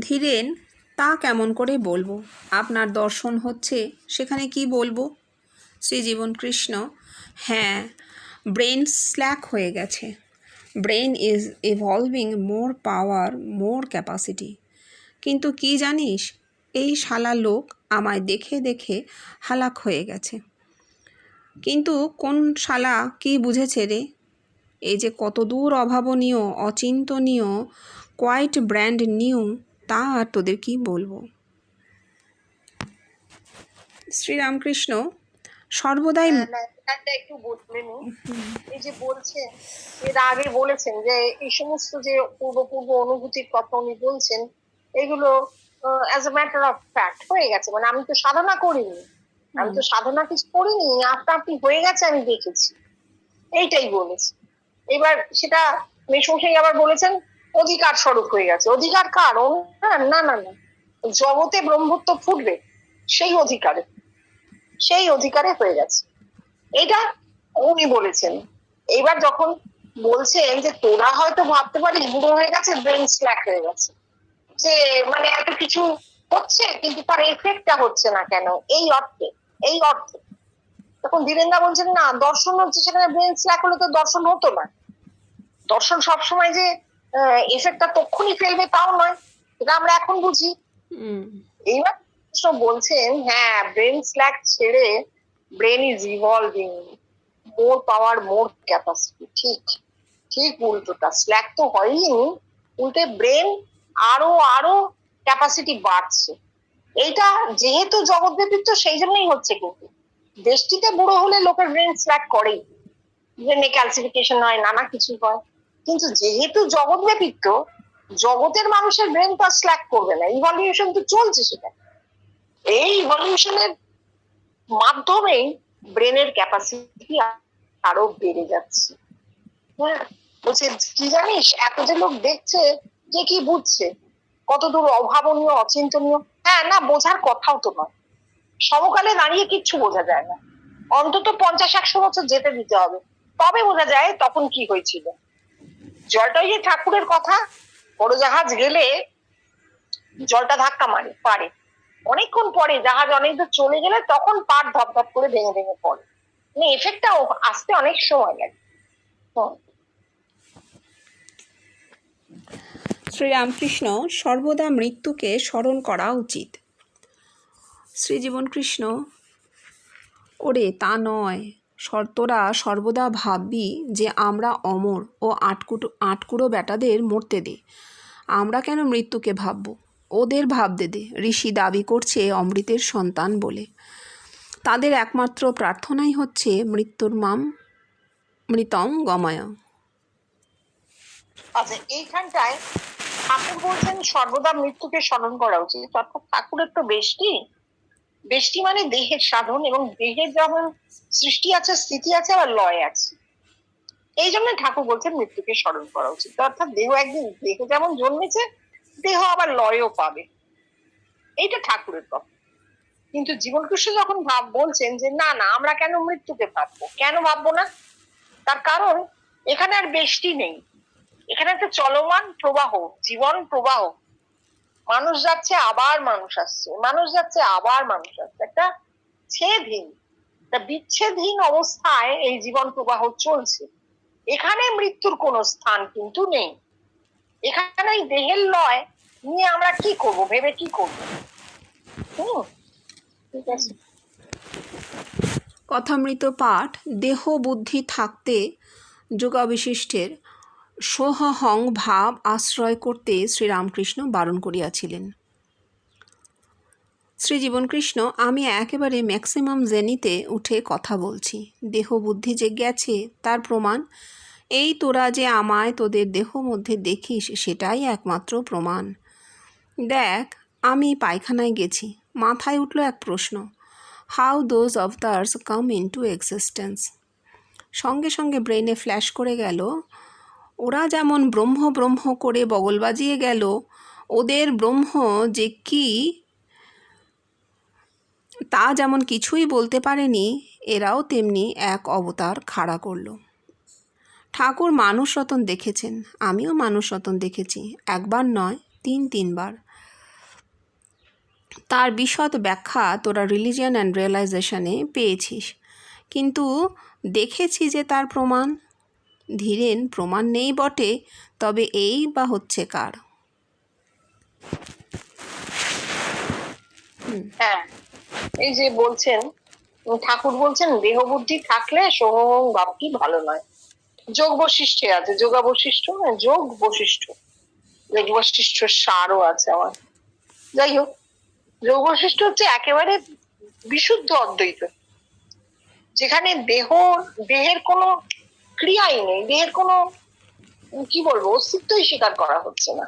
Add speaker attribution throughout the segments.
Speaker 1: ধীরেন, তা কেমন করে বলবো? আপনার দর্শন হচ্ছে, সেখানে কি বলবো? শ্রীজীবন কৃষ্ণ: হ্যাঁ, ব্রেন স্ল্যাক হয়ে গেছে। Brain is evolving more power, more capacity. কিন্তু কি জানিস, এই শালা লোক আমায় দেখে দেখে হালাক হয়ে গেছে। কিন্তু কোন শালা কি বুঝেছে রে? এই যে কত দূর অভাবনীয়, অচিন্তনীয়, কোয়াইট ব্র্যান্ড নিউ, তা আর তোদের কি বলবো। শ্রীরামকৃষ্ণ সর্বদাই
Speaker 2: একটু বললেন, এই যে বলছেন, এর আগে বলেছেন যে এই সমস্ত যে পূর্ব অনুভূতির কথা উনি বলছেন, এগুলো as a matter of fact হয়ে গেছে। মানে আমি তো সাধনা করিনি, আমি তো সাধনা কিছু করিনি, আপনা আপনি হয়ে গেছে, আমি দেখেছি, এইটাই বলেছি। এবার সেটা মেসমশাই আবার বলেছেন অধিকার স্বরূপ হয়ে গেছে। অধিকার কার? না না না না, জগতে ব্রহ্মত্ব ফুটবে সেই অধিকারে হয়ে গেছে, এটা উনি বলেছেন। এইবার যখন বলছেন যে তোরা হয়তো ভাবতে পারিস বুড়ো হয়ে গেছে, ব্রেন স্ল্যাক হয়ে গেছে, যে মানে এত কিছু হচ্ছে কিন্তু তার এফেক্টটা হচ্ছে না কেন, এই অর্থে তখন ধীরেন্দা বলছেন না, দর্শন হচ্ছে, সেখানে ব্রেন স্ল্যাক হলে তো দর্শন হতো না। দর্শন সবসময় যে এফেক্টটা তক্ষুনি ফেলবে তাও নয়, এটা আমরা এখন বুঝি। এইবার বলছেন হ্যাঁ, ব্রেন স্ল্যাক ছেড়ে brain is evolving more power, more capacity. ঠিক ঠিক উল্টোটা, স্ল্যাক তো হয়নি, উল্টে ব্রেন আরো ক্যাপাসিটি বাড়ছে। এইটা যেহেতু জগৎব্যাপী তো সেই জন্যই হচ্ছে। কিন্তু দেশটিতে বুড়ো হলে লোকের ব্রেন স্ল্যাক করেই, ব্রেনে ক্যালসিফিকেশন হয়, নানা কিছু হয়। কিন্তু যেহেতু জগৎব্যাপী তো জগতের মানুষের ব্রেন তো স্ল্যাক করবে না, ইভলিউশন তো চলছে। সেটা এই ইভলিউশনের মাধ্যমেই ব্রেনের ক্যাপাসিটি আরো বেড়ে যাচ্ছে। হ্যাঁ, বলছে কি জানিস, এত যে লোক দেখছে, যে কি বুঝছে, কত দূর অভাবনীয়, অচিন্তনীয়। হ্যাঁ না, বোঝার কথাও তো নয়, সমকালে দাঁড়িয়ে কিচ্ছু বোঝা যায় না, অন্তত 50-100 বছর যেতে দিতে হবে, তবে বোঝা যায় তখন কি হয়েছিল। জলটাই যে ঠাকুরের কথা, বড় জাহাজ গেলে জলটা ধাক্কা মারে পারে, অনেকক্ষণ পরে জাহাজ অনেক দূর চলে গেলে তখন পাট ধপ করে ভেঙে ভেঙে পড়ে, মানে এফেক্টটা আসতে অনেক সময় লাগে।
Speaker 1: শ্রীরামকৃষ্ণ: সর্বদা মৃত্যুকে স্মরণ করা উচিত। শ্রীজীবন কৃষ্ণ: ওরে তা নয়, তোরা সর্বদা ভাববি যে আমরা অমর ও আটকুড়ো বেটাদের মরতে দে। আমরা কেন মৃত্যুকে ভাবব? ওদের ভাবতে দে। ঋষি দাবি করছে অমৃতের সন্তান বলে, তাদের একমাত্র প্রার্থনাই হচ্ছে মৃতং গময়।
Speaker 2: আচ্ছা, এইখানটায় ঠাকুর বলছেন সর্বদা মৃত্যুকে স্মরণ করা উচিত, অর্থাৎ ঠাকুরের তো বেষ্টি মানে দেহের সাধন, এবং দেহের যেমন সৃষ্টি আছে, স্থিতি আছে, আবার লয় আছে। এই জন্য ঠাকুর বলছেন মৃত্যুকে স্মরণ করা উচিত, অর্থাৎ দেহ যেমন জন্মেছে, দেহ আবার লয়ও পাবে, এইটা ঠাকুরের কথা। কিন্তু জীবনকৃষ্ণ যখন বলছেন যে না না, আমরা কেন মৃত্যুকে ভাববো, কেন ভাববো না, তার কারণ এখানে আর বেষ্টি নেই, এখানে একটা চলমান প্রবাহ, জীবন প্রবাহ। মানুষ যাচ্ছে, আবার মানুষ আসছে, মানুষ যাচ্ছে, আবার মানুষ আসছে, একটা বিচ্ছেদহীন অবস্থায় এই জীবন প্রবাহ চলছে। এখানে মৃত্যুর কোনো স্থান কিন্তু নেই। এখানে এই দেহের লয় নিয়ে আমরা কি করব, ভেবে কি করব? ঠিক আছে।
Speaker 1: কথামৃত পাঠ: দেহ বুদ্ধি থাকতে যোগাবিশিষ্টের সোহং ভাব আশ্রয় করতে শ্রীরামকৃষ্ণ বারণ করিয়াছিলেন। শ্রীজীবনকৃষ্ণ: আমি একেবারে ম্যাক্সিমাম জেনিতে উঠে কথা বলছি। দেহ বুদ্ধি যে গেছে তার প্রমাণ এই, তোরা যে আমায় তোদের দেহ মধ্যে দেখিস, সেটাই একমাত্র প্রমাণ। দেখ, আমি পায়খানায় গেছি, মাথায় উঠল এক প্রশ্ন, how those avatars come into existence. সঙ্গে সঙ্গে ব্রেনে ফ্ল্যাশ করে গেল, ওরা যেমন ব্রহ্ম ব্রহ্ম করে বগল বাজিয়ে গেল, ওদের ব্রহ্ম যে কি তা যেমন কিছুই বলতে পারেনি, এরাও তেমনি এক অবতার খাড়া করল। ঠাকুর মানুষ রতন দেখেছেন, আমিও মানুষ রতন দেখেছি, একবার নয় 3-3 বার। তার বিশদ ব্যাখ্যা তোরা রিলিজিয়ান অ্যান্ড রিয়েলাইজেশনে পেয়েছিস, কিন্তু দেখেছি যে তার প্রমাণ। ধীরেন, প্রমাণ নেই বটে, তবে এই বা হচ্ছে কার?
Speaker 2: হ্যাঁ, এই যে বলছেন ঠাকুর বলছেন দেহ বুদ্ধি থাকলে সোহম ভাবটি ভালো নয়। যোগ বৈশিষ্ট্যে আছে, যোগা বৈশিষ্ট্য না, যোগ বৈশিষ্ট্য, যোগ বৈশিষ্ট্যের সারও আছে আমার। যাই হোক, যোগ বৈশিষ্ট্য হচ্ছে একেবারে বিশুদ্ধ অদ্বৈত, যেখানে দেহের কোনো ক্রিয়াই নেই, দেহের কোনো কি বলবো অস্তিত্বই স্বীকার করা হচ্ছে না।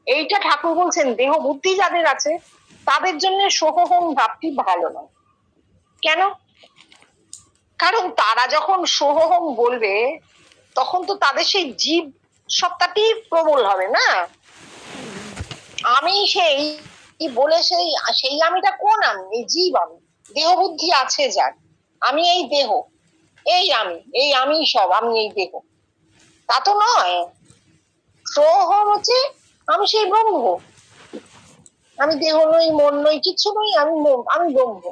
Speaker 2: এইটা ঠাকুর বলছেন দেহ বুদ্ধি যাদের আছে তাদের জন্য সোহম ভাবটি ভালো নয়। কেন? কারণ তারা যখন সোহম বলবে তখন তো তাদের সেই জীব সত্তাটি প্রবল হবে না। আমি সেই বলে সেই আমিটা কোন আমি? এই জীব আমি, দেহ বুদ্ধি আছে যার, আমি এই দেহ, এই আমি সব, আমি এই দেহ, তা তো নয়। সোহম হচ্ছে আমি সেই ব্রহ্ম, আমি দেহ নই, মন নই, কিচ্ছু নই, আমি ব্রহ্ম।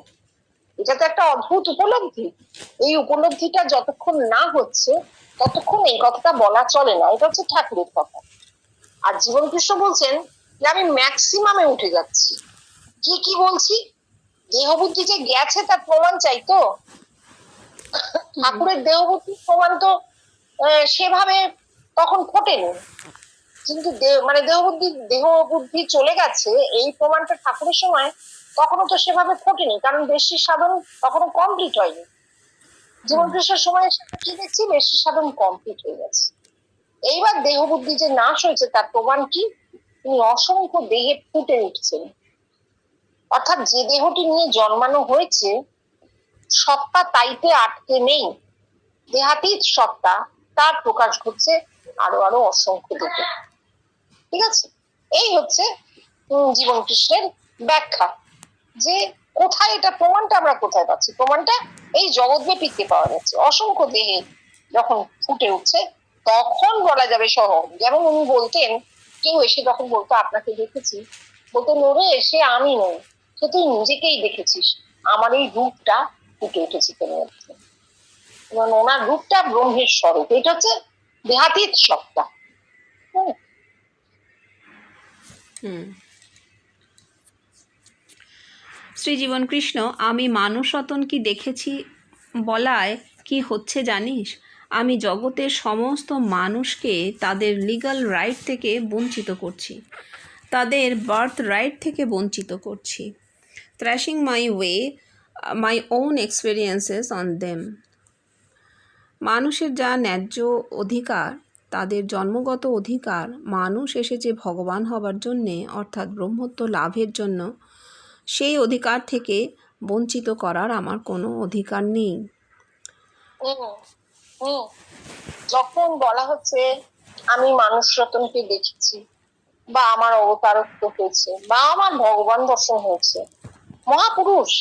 Speaker 2: এটা তো একটা অদ্ভুত উপলব্ধি। এই উপলব্ধিটা যতক্ষণ না হচ্ছে ততক্ষণ এই কথাটা বলা চলে না। এটা হচ্ছে ঠাকুরের কথা। আর জীবন কৃষ্ণ বলছেন যে আমি ম্যাক্সিমামে উঠে যাচ্ছি। কি বলছি? দেহ বুদ্ধি যে গেছে তার প্রমাণ চাই তো। ঠাকুরের দেহ বুদ্ধির প্রমাণ তো সেভাবে তখন ফোটেনি, কিন্তু দেহ বুদ্ধি চলে গেছে এই প্রমাণটা ঠাকুরের সময় তখনও তো সেভাবে ফোটেনি, কারণ বেশি সাধন তখনও কমপ্লিট হয়নি। জীবন কৃষ্ণের সময় কি দেখছি, বেশি সাধন কমপ্লিট হয়ে গেছে। এইবার দেহ বুদ্ধি যে নাশ হয়েছে তার প্রমাণ কি? তিনি অসংখ্য দেহে ফুটে উঠছেন। অর্থাৎ যে দেহটি নিয়ে জন্মানো হয়েছে সত্তা তাইতে আটকে নেই, দেহাতীত সত্তা তার প্রকাশ ঘটছে আরো আরো অসংখ্য দেহে। ঠিক আছে, এই হচ্ছে জীবন কৃষ্ণের ব্যাখ্যা। যে কোথায় এটা প্রমাণটা আমরা কোথায় পাচ্ছি? প্রমাণটা এই জগৎব্যাপীতে পাওয়া যাচ্ছে। অসংখ্য দেহে যখন ফুটে উঠছে তখন বলা যাবে সহম। যেমন উনি বলতেন, কেউ এসে যখন বলতো আপনাকে দেখেছি, বলতেন ওরে সে আমি নই, সে তুই নিজেকেই দেখেছিস, আমার এই রূপটা ফুটে উঠেছে তোর মধ্যে। ওনার রূপটা ব্রহ্মের স্বরূপ, এটা হচ্ছে দেহাতীত সত্তা।
Speaker 1: শ্রীজীবন কৃষ্ণ, আমি মানুষ রতন কি দেখেছি বলায় কি হচ্ছে জানিস? আমি জগতের সমস্ত মানুষকে তাদের লিগ্যাল রাইট থেকে বঞ্চিত করছি, তাদের বার্থ রাইট থেকে বঞ্চিত করছি, thrashing my own experiences on them. মানুষের যা ন্যায্য অধিকার, তাদের জন্মগত অধিকার, মানুষ এসেছে ভগবান হবার জন্যে, অর্থাৎ ব্রহ্মত্ব লাভের জন্য, সেই অধিকার থেকে বঞ্চিত করার আমার কোনো অধিকার নেই।
Speaker 2: যখন বলা হচ্ছে আমি মানুষ রতনকে দেখেছি, বা আমার অবতারত্ব হয়েছে, বা আমার ভগবান দর্শন হয়েছে, মহাপুরুষ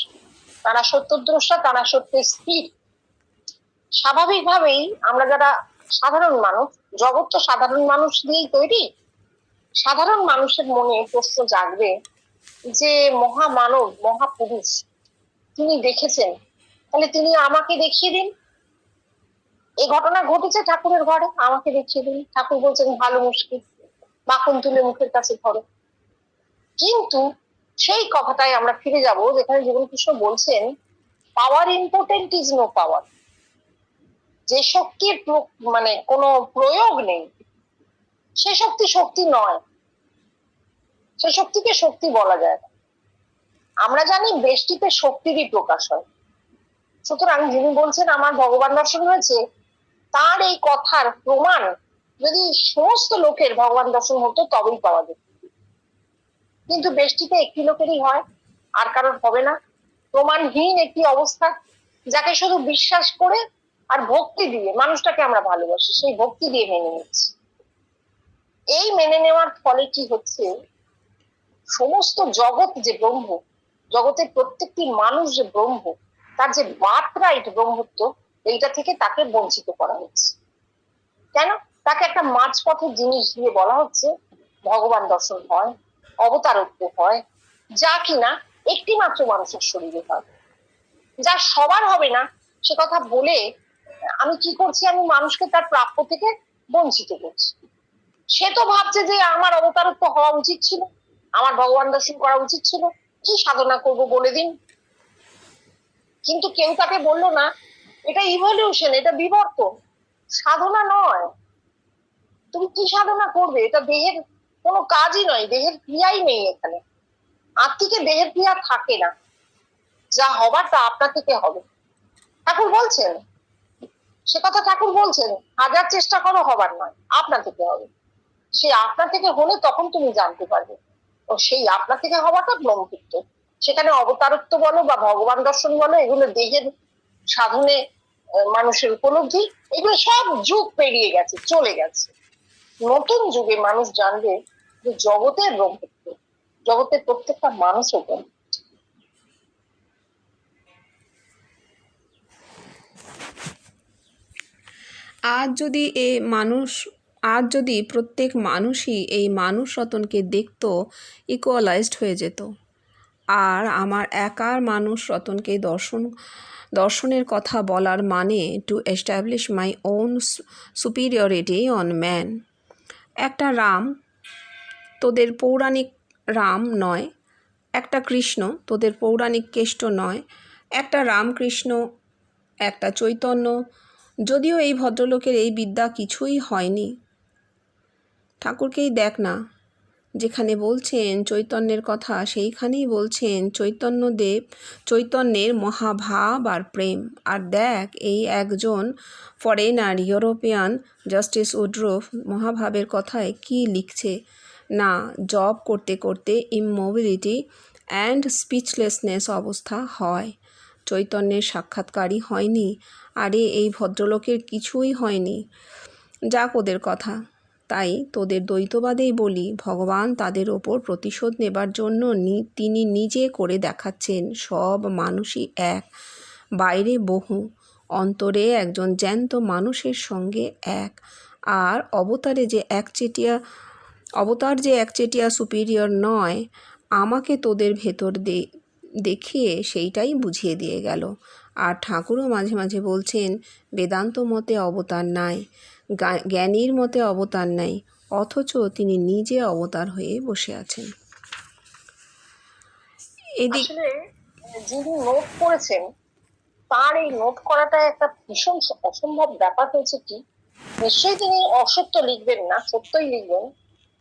Speaker 2: তারা সত্যদ্রষ্টা, তারা সত্যের স্থির। স্বাভাবিকভাবেই আমরা যারা সাধারণ মানুষ, জগৎ তো সাধারণ মানুষ দিয়েই তৈরি, সাধারণ মানুষের মনে প্রশ্ন জাগবে যে মহামানব, মহাপুরুষ তিনি দেখেছেন, তাহলে তিনি আমাকে দেখিয়ে দিন। এই ঘটনা ঘটেছে ঠাকুরের ঘরে, আমাকে দেখিয়ে দিন। ঠাকুর বলছেন ভালো মুশকিল, মাখন তুলে মুখের কাছে ধরো। কিন্তু সেই কথাটাই আমরা ফিরে যাব যেখানে জীবন কৃষ্ণ বলছেন পাওয়ার ইম্পর্টেন্ট ইজ নো পাওয়ার। যে শক্তির কোনো প্রয়োগ নেই সে শক্তি নয়, সে শক্তিকে শক্তি বলা যায় না। আমরা জানি বৃষ্টিতে শক্তিরই প্রকাশ হয়। সুতরাং যিনি বলছেন আমার ভগবান দর্শন হয়েছে, তার এই কথার প্রমাণ যদি সমস্ত লোকের ভগবান দর্শন হতো তবেই পাওয়া যেত, কিন্তু বৃষ্টিতে একটি লোকেরই হয়, আর কারোর হবে না। প্রমাণহীন একটি অবস্থা, যাকে শুধু বিশ্বাস করে আর ভক্তি দিয়ে, মানুষটাকে আমরা ভালোবাসি, সেই ভক্তি দিয়ে মেনে নিচ্ছি। এই মেনে নেওয়ার ফলে কি হচ্ছে, সমস্ত জগৎ যে ব্রহ্ম, জগতের প্রত্যেকটি মানুষ যে ব্রহ্ম, তার যে বার্থরাইট ব্রহ্মত্ব, এইটা থেকে তাকে বঞ্চিত করা হচ্ছে। কেন? তাকে একটা মাঝপথের জিনিস দিয়ে বলা হচ্ছে ভগবান দর্শন হয়, অবতারত্ব হয়, যা কিনা একটি মাত্র মানুষের শরীরে হবে, যা সবার হবে না সে কথা বলে আমি কি করছি, আমি মানুষকে তার প্রাপ্য থেকে বঞ্চিত করছি। সে তো ভাবছে যে আমার অবতারত্ব হওয়া উচিত ছিল, আমার ভগবান দর্শন করা উচিত ছিল, কি সাধনা করব বলে দিন। কিন্তু কেউ তাকে বললো না এটা ইভলিউশন, এটা বিবর্তন, সাধনা নয়। তুমি কি সাধনা করবে? এটা দেহের কোনো কাজই নয়, দেহের ক্রিয়াই নেই এখানে। আত্মিকে দেহের ক্রিয়া থাকে না, যা হবার তা আপনা থেকে হবে। ঠাকুর বলছেন, সে কথা ঠাকুর বলছেন, হাজার চেষ্টা করো হবার নয়, আপনা থেকে হবে। সেই আপনা থেকে হলে তখন তুমি জানতে পারবে। ও সেই আপনা থেকে হওয়াটা ব্রহ্মপুত্র। সেখানে অবতারত্ব বলো বা ভগবান দর্শন বলো, এগুলো দেহের সাধনে মানুষের উপলব্ধি, এগুলো সব যুগ পেরিয়ে গেছে, চলে গেছে। নতুন যুগে মানুষ জানবে যে জগতের ব্রহ্মপুত্র, জগতের প্রত্যেকটা মানুষও ব্রহ্ম।
Speaker 1: আজ যদি প্রত্যেক মানুষই এই মানুষ রতনকে দেখতো, ইকুয়ালাইজড হয়ে যেত, আর আমার একার মানুষ রতনকে দর্শনের কথা বলার মানে to establish my own superiority on man. একটা রাম তোদের পৌরাণিক রাম নয়, একটা কৃষ্ণ তোদের পৌরাণিক কেষ্ট নয়, একটা রামকৃষ্ণ, একটা চৈতন্য। যদিও এই ভদ্রলোকের এই বিদ্যা কিছুই হয়নি। ঠাকুরকেই দেখ না, যেখানে বলছেন চৈতন্যের কথা সেইখানেই বলছেন চৈতন্যের মহাভাব আর প্রেম। আর দেখ এই একজন ফরেনার ইউরোপিয়ান জাস্টিস উড্রফ মহাভাবের কথায় কি লিখছে না, জব করতে করতে ইমোবিলিটি অ্যান্ড স্পিচলেসনেস অবস্থা হয়। চৈতন্যের সাক্ষাৎকারই হয়নি। আরে এই ভদ্রলোকের কিছুই হয়নি। যাক ওদের কথা। তাই তোদের দ্বৈতবাদেই বলি, ভগবান তাদের ওপর প্রতিশোধ নেবার জন্য তিনি নিজে করে দেখাচ্ছেন সব মানুষই এক, বাইরে বহু, অন্তরে একজন জ্যান্ত মানুষের সঙ্গে এক। আর অবতার যে একচেটিয়া সুপিরিয়র নয়, আমাকে তোদের ভেতর দেখিয়ে সেইটাই বুঝিয়ে দিয়ে গেল। আর ঠাকুরও মাঝে মাঝে বলছেন বেদান্ত মতে অবতার নাই, জ্ঞানীর মতে অবতার নাই, অথচ তিনি নিজে অবতার হয়ে বসে আছেন।
Speaker 2: আসলে যিনি নোট করেছেন তার এই নোট করাটা একটা ভীষণ অসম্ভব ব্যাপার হয়েছে। কি নিশ্চয়ই তিনি অসত্য লিখবেন না, সত্যই লিখবেন,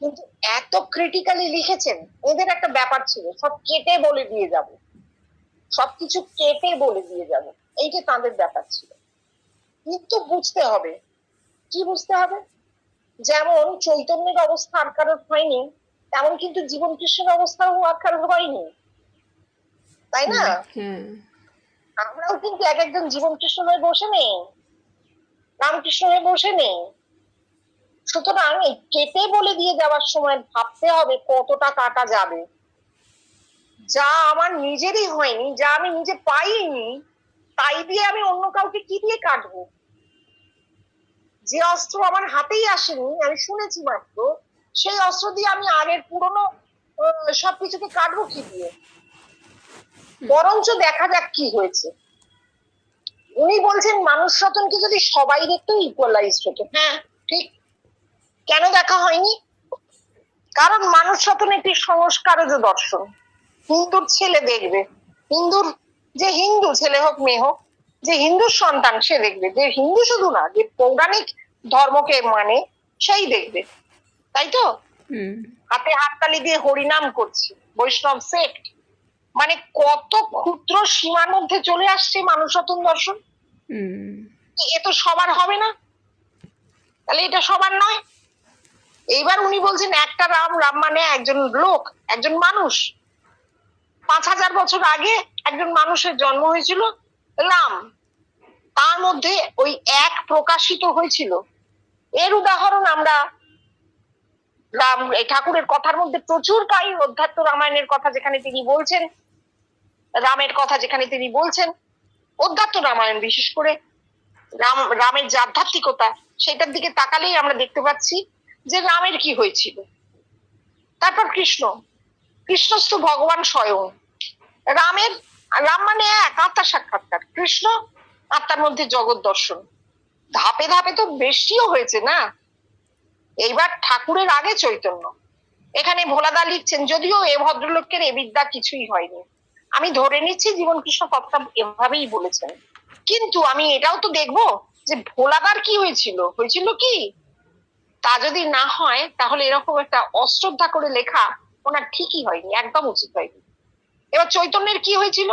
Speaker 2: কিন্তু এত ক্রিটিক্যালি লিখেছেন। এদের একটা ব্যাপার ছিল সব কেটে বলে দিয়ে যাব, সবকিছু কেটে বলে দিয়ে যাব, এইটা তাদের ব্যাপার ছিল। কিন্তু বুঝতে হবে, কি বুঝতে হবে, যেমন চৈতন্যের অবস্থা আর কারোর হয়নি, তেমন কিন্তু জীবন কৃষ্ণের অবস্থাও আর কারোর হয়নি, তাই না? আমরাও কিন্তু এক একজন জীবন কৃষ্ণ হয়ে বসে নেই, রামকৃষ্ণ হয়ে বসে নেই। সুতরাং এই কেটে বলে দিয়ে যাওয়ার সময় ভাবতে হবে কতটা কাটা যাবে। যা আমার নিজেরই হয়নি, যা আমি নিজে পাইনি, তাই দিয়ে আমি অন্য কাউকে কি দিয়ে কাটবো? যে অস্ত্র আমার হাতেই আসেনি, আমি শুনেছি মাত্র, সেই অস্ত্র দিয়ে আমি আগের পুরনো সবকিছুকে কাটবো কি দিয়ে? বরঞ্চ দেখা যাক কি হয়েছে। উনি বলছেন মানুষ রতনকে যদি সবাই দেখতো ইকুয়ালাইজড হতো। হ্যাঁ ঠিক। কেন দেখা হয়নি? কারণ মানুষ রতন একটি সংস্কারজ দর্শন। হিন্দুর ছেলে দেখবে, হিন্দুর যে হিন্দু ছেলে হোক মেয়ে হোক, যে হিন্দুর সন্তান সে দেখবে, যে হিন্দু শুধু না, যে পৌরাণিক ধর্মকে মানে সেই দেখবে, তাই তো? হাতে হাততালি দিয়ে হরিনাম করছি, বৈষ্ণব সেক্ট, মানে কত ক্ষুদ্র সীমার মধ্যে চলে আসছে মানুষ রতন দর্শন। এ তো সবার হবে না, তাহলে এটা সবার নয়। এইবার উনি বলছেন একটা রাম, রাম মানে একজন লোক, একজন মানুষ। 5000 বছর আগে একজন মানুষের জন্ম হয়েছিল, রাম, তার মধ্যে ওই এক প্রকাশিত হয়েছিল। এর উদাহরণ আমরা রাম ঠাকুরের কথার মধ্যে প্রচুর পাই। অধ্যাত্ম রামায়ণের কথা যেখানে তিনি বলছেন, রামের কথা যেখানে তিনি বলছেন, অধ্যাত্ম রামায়ণ বিশেষ করে রামের যে আধ্যাত্মিকতা, সেটার দিকে তাকালেই আমরা দেখতে পাচ্ছি যে রামের কি হয়েছিল। তারপর কৃষ্ণ কৃষ্ণস্তু ভগবান স্বয়ং। রাম মানে এক আত্মার সাক্ষাৎকার, কৃষ্ণ আত্মার মধ্যে জগৎ দর্শন। ধাপে ধাপে তো বেশিও হয়েছে না। এইবার ঠাকুরের আগে চৈতন্য। এখানে ভোলাদা লিখছেন, যদিও এ ভদ্রলোকের এ বিদ্যা কিছুই হয়নি, আমি ধরে নিচ্ছি জীবন কৃষ্ণ কথা এভাবেই বলেছেন, কিন্তু আমি এটাও তো দেখবো যে ভোলাদার কি হয়েছিল কি তা যদি না হয় তাহলে এরকম একটা অশ্রদ্ধা করে লেখা ওনার ঠিকই হয়নি, একদম উচিত হয়নি। এবার চৈতন্যের কি হয়েছিল?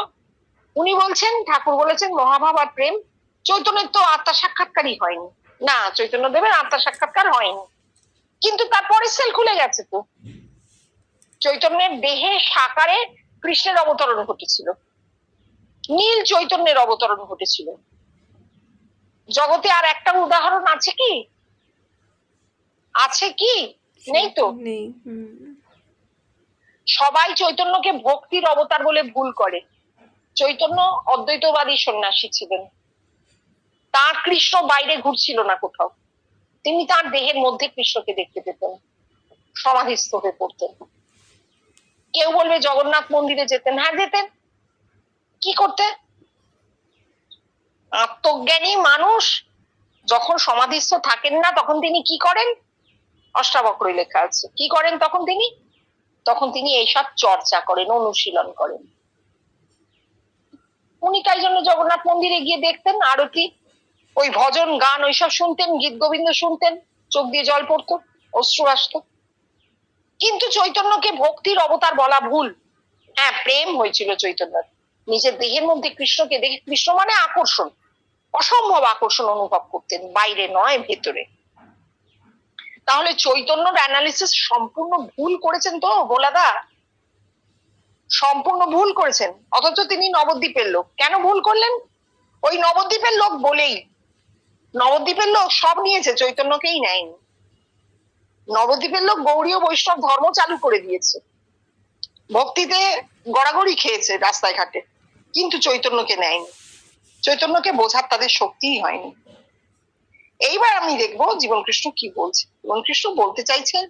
Speaker 2: উনি বলছেন, ঠাকুর বলেছেন মহাভাব আর প্রেম। চৈতন্যের তো আত্মা সাক্ষাৎকারই হয়নি না, চৈতন্য দেবের আত্মা সাক্ষাৎকার হয়নি, কিন্তু তারপরে সেল খুলে গেছে তো। চৈতন্যের দেহে সাকারে কৃষ্ণের অবতরণ ঘটেছিল, নীল চৈতন্যের অবতরণ ঘটেছিল। জগতে আর একটা উদাহরণ আছে কি? আছে কি? নেই তো।
Speaker 1: নেই।
Speaker 2: সবাই চৈতন্যকে ভক্তির অবতার বলে ভুল করে। চৈতন্য অদ্বৈতবাদী সন্ন্যাসী ছিলেন, তার কৃষ্ণ বাইরে ঘুরছিল না কোথাও, তিনি তার দেহের মধ্যে কৃষ্ণকে দেখতে পেতেন, সমাধিস্থ হয়ে পড়তেন। কেউ বলবে জগন্নাথ মন্দিরে যেতেন, হ্যাঁ যেতেন। কি করতে? আত্মজ্ঞানী মানুষ যখন সমাধিস্থ থাকেন না তখন তিনি কি করেন? অষ্টাবক্রে লেখা আছে, কি করেন তখন তিনি এইসব চর্চা করেন, অনুশীলন করেন। উনি তাই জন্য জগন্নাথ মন্দিরে গিয়ে দেখতেন আরতি, ওই ভজন গান ওইসব শুনতেন, গীত গোবিন্দ শুনতেন, চোখ দিয়ে জল পড়তো, অশ্রু আসতো। কিন্তু চৈতন্যকে ভক্তির অবতার বলা ভুল। হ্যাঁ, প্রেম হয়েছিল চৈতন্যের, নিজের দেহের মধ্যে কৃষ্ণকে দেখে, কৃষ্ণ মানে আকর্ষণ, অসম্ভব আকর্ষণ অনুভব করতেন, বাইরে নয় ভেতরে। তাহলে চৈতন্যর অ্যানালিসিস সম্পূর্ণ ভুল করেছেন তো ভোলাদা, সম্পূর্ণ ভুল করেছেন। অথচ তিনি নবদ্বীপের লোক। কেন ভুল করলেন? ওই নবদ্বীপের লোক বলেই। নবদ্বীপের লোক সব নিয়েছে, চৈতন্যকেই নেয়নি। নবদ্বীপের লোক গৌড়ীয় বৈষ্ণব ধর্ম চালু করে দিয়েছে, ভক্তিতে গড়াগড়ি খেয়েছে রাস্তায় ঘাটে, কিন্তু চৈতন্যকে নেয়নি, চৈতন্যকে বোঝার তাদের শক্তিই হয়নি। এইবার আমি দেখবো জীবন কৃষ্ণ কি বলছে। জীবন কৃষ্ণ বলতে চাইছেন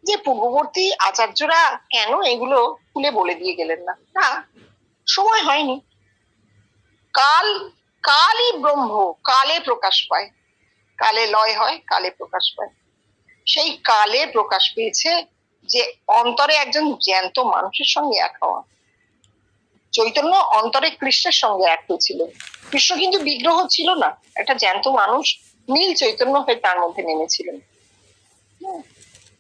Speaker 2: যে পূর্ববর্তী আচার্যরা কেন এগুলো খুলে বলে দিয়ে গেলেন না। না, সময় হয়নি। কালই ব্রহ্ম, কালে প্রকাশ পায়, কালে লয় হয়, কালে প্রকাশ পায়। সেই কালে প্রকাশ পেয়েছে যে অন্তরে একজন জ্যান্ত মানুষের সঙ্গে এক হওয়া। চৈতন্য অন্তরে কৃষ্ণের সঙ্গে এক হয়েছিল। কৃষ্ণ কিন্তু বিগ্রহ ছিল না, একটা জ্যান্ত মানুষ নীল চৈতন্য হয়ে তার মধ্যে নেমেছিলেন।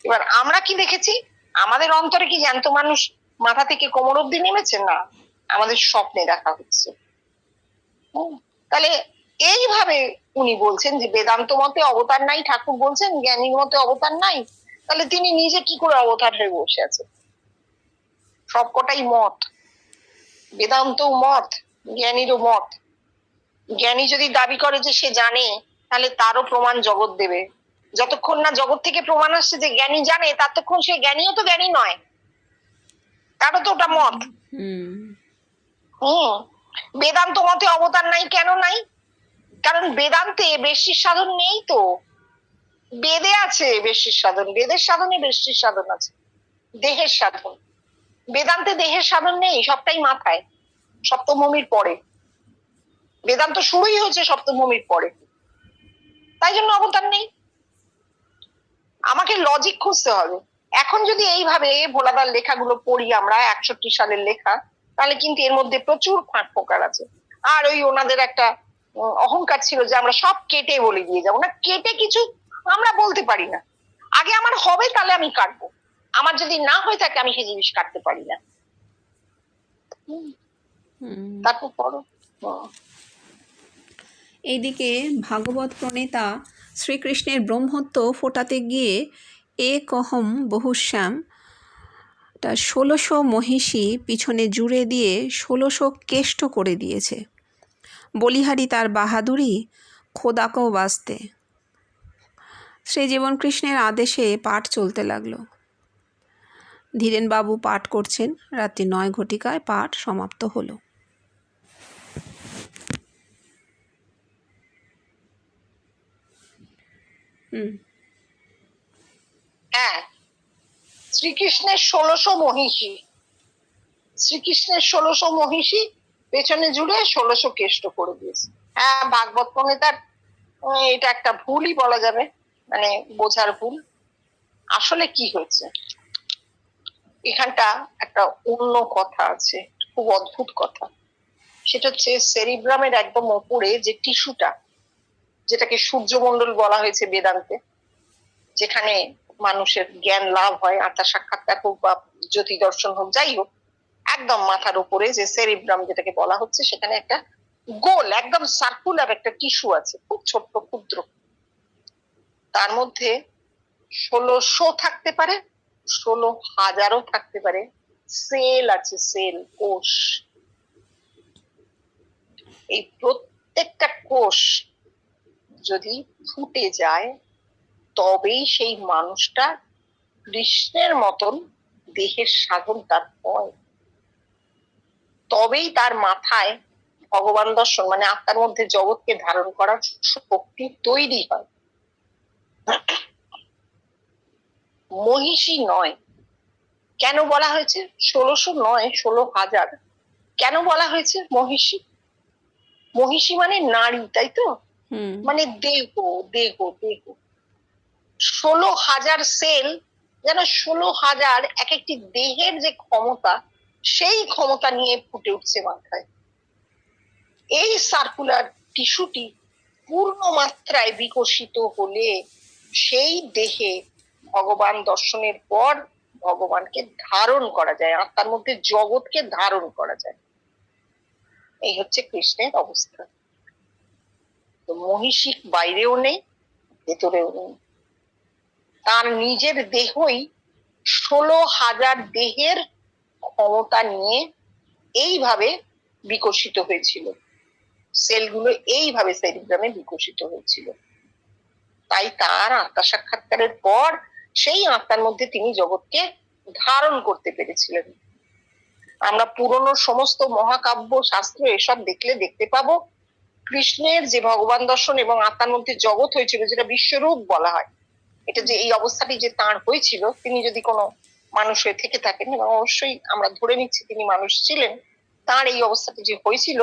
Speaker 2: এবার আমরা কি দেখেছি? আমাদের অন্তরে কি জ্যান্ত মানুষ মাথা থেকে কোমর অব্দি নেমেছে? না, আমাদের স্বপ্নে দেখা হচ্ছে। তাহলে এইভাবে উনি বলছেন যে বেদান্ত মতে অবতার নাই, ঠাকুর বলছেন জ্ঞানীর মতে অবতার নাই, তাহলে তিনি নিজে কি করে অবতার হয়ে বসে আছেন? সবকটাই মত, বেদান্তও মত, জ্ঞানীরও মত। জ্ঞানী যদি দাবি করে যে সে জানে, তাহলে তারও প্রমাণ জগৎ দেবে। যতক্ষণ না জগৎ থেকে প্রমাণ আসছে যে জ্ঞানী জানে, ততক্ষণ সে জ্ঞানীও তো জ্ঞানী নয়, তারও তো ওটা মত। বেদান্ত মতে অবতার নাই, কেন নাই? কারণ বেদান্তে বেশির সাধন নেই তো। বেদে আছে বেশির সাধন, বেদের সাধনে বেশির সাধন আছে, দেহের সাধন। বেদান্তে দেহের সাধন নেই, সবটাই মাথায়, সপ্তমভূমির পরে। বেদান্ত শুরুই হয়েছে সপ্তমভূমির পরে, তাই জন্য অবতার নেই। আমাকে লজিক খুঁজতে হবে। এখন যদি এইভাবে ভোলাদার লেখাগুলো পড়ি আমরা, 61 সালের লেখা, তাহলে কিন্তু এর মধ্যে প্রচুর ফাঁক ফোকর আছে। আর ওই ওনাদের একটা অহংকার ছিল যে আমরা সব কেটে বলে দিয়ে যাবো, না কেটে কিছু আমরা বলতে পারি না। আগে আমার হবে, তাহলে আমি কাটবো, আমার যদি না হয়ে থাকে আমি সেই জিনিস কাটতে পারি না। তারপর পড়ো।
Speaker 1: এইদিকে ভাগবত প্রণেতা শ্রীকৃষ্ণের ব্রহ্মত্ব ফোটাতে গিয়ে কহম বহুশ্যাম 1600 মহিষী পিছনে জুড়ে দিয়ে 1600 কেষ্ট করে দিয়েছে। বলিহারি তার বাহাদুরি, খোদাকেও বাঁচতে। শ্রীজীবন কৃষ্ণের আদেশে পাঠ চলতে লাগলো। ধীরেনবাবু পাঠ করছেন, রাত্রি 9 ঘটিকায় পাঠ সমাপ্ত হলো।
Speaker 2: হ্যাঁ, শ্রীকৃষ্ণের 1600 মহিষী, শ্রীকৃষ্ণের 1600 মহিষী পেছনে জুড়ে 1600 কেষ্ট করে দিয়েছে। হ্যাঁ, ভাগবত প্রণেতার এটা একটা ভুলই বলা যাবে, মানে বোঝার ভুল। আসলে কি হয়েছে এখানটা একটা অন্য কথা আছে, খুব অদ্ভুত কথা। সেটা হচ্ছে সেরিব্রামের একদম ওপরে যে টিস্যুটা, যেটাকে সূর্যমণ্ডল বলা হয়েছে বেদান্তে, যেখানে মানুষের জ্ঞান লাভ হয়, আত্মা সাক্ষাৎকার হোক বা জ্যোতি দর্শন হোক, যাই হোক, একদম মাথার উপরে যে সেরিব্রাম যেটাকে বলা হচ্ছে, সেখানে একটা গোল একদম সার্কুলার একটা টিস্যু আছে, খুব ছোট্ট ক্ষুদ্র। তার মধ্যে 1600 থাকতে পারে, 16,000ও থাকতে পারে সেল আছে, সেল, কোষ। এই প্রত্যেকটা কোষ যদি ফুটে যায় তবেই সেই মানুষটা কৃষ্ণের মতন দেহের সাধন তার হয়, তবেই তার মাথায় ভগবান দর্শন মানে আত্মার মধ্যে জগৎকে ধারণ করার শক্তি তৈরি হয়। মহিষী নয়, কেন বলা হয়েছে 1600 নয়, 16,000 কেন বলা হয়েছে মহিষী? মহিষী মানে নারী, তাই তো, মানে দেহ দেহ দেহ। 16,000 সেল, যেন 16,000 এক একটি দেহের যে ক্ষমতা, সেই ক্ষমতা নিয়ে ফুটে উঠছে মাথায়। এই সার্কুলার টিস্যুটি পূর্ণ মাত্রায় বিকশিত হলে সেই দেহে ভগবান দর্শনের পর ভগবানকে ধারণ করা যায়, আত্মার মধ্যে জগৎকে ধারণ করা যায়। এই হচ্ছে কৃষ্ণের অবস্থা। তো মহিষী বাইরেও নেই, ভেতরেও নেই, তার নিজের দেহই 16,000 দেহের ক্ষমতা নিয়ে এইভাবে বিকশিত হয়েছিল, সেলগুলো এইভাবে সেরিব্রামে বিকশিত হয়েছিল। তাই তার আত্মা সাক্ষাৎকারের পর সেই আত্মার মধ্যে তিনি জগৎকে ধারণ করতে পেরেছিলেন। আমরা পুরনো সমস্ত মহাকাব্য শাস্ত্র এসব দেখলে দেখতে পাবো কৃষ্ণের যে ভগবান দর্শন এবং আত্মার মধ্যে জগৎ হয়েছিল, যেটা বিশ্বরূপ বলা হয়, এটা যে এই অবস্থাটি যে তাঁর হয়েছিল, তিনি যদি কোনো মানুষ হয়ে থেকে থাকেন, এবং অবশ্যই আমরা ধরে নিচ্ছি তিনি মানুষ ছিলেন, তার এই অবস্থাটি যে হয়েছিল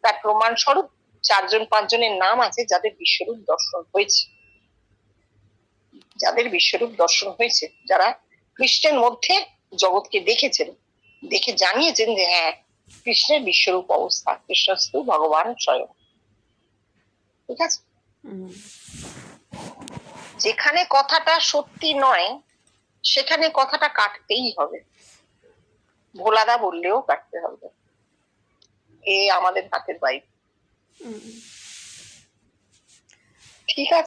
Speaker 2: তার প্রমাণ স্বরূপ 4-5 জনের নাম আছে যাদের বিশ্বরূপ দর্শন হয়েছে, যাদের বিশ্বরূপ দর্শন হয়েছে, যারা কৃষ্ণের মধ্যে জগৎকে দেখেছেন, দেখে জানিয়েছেন যে হ্যাঁ, কৃষ্ণের বিশ্বরূপ অবস্থা, কৃষ্ণস্তু ভগবান স্বয়ং। ঠিক আছে, যেখানে কথাটা সত্যি নয় সেখানে কথাটা কাটতেই হবে, ভোলাদা বললেও কাটতে হবে, এ আমাদের হাতের বাইরে। ঠিক আছে।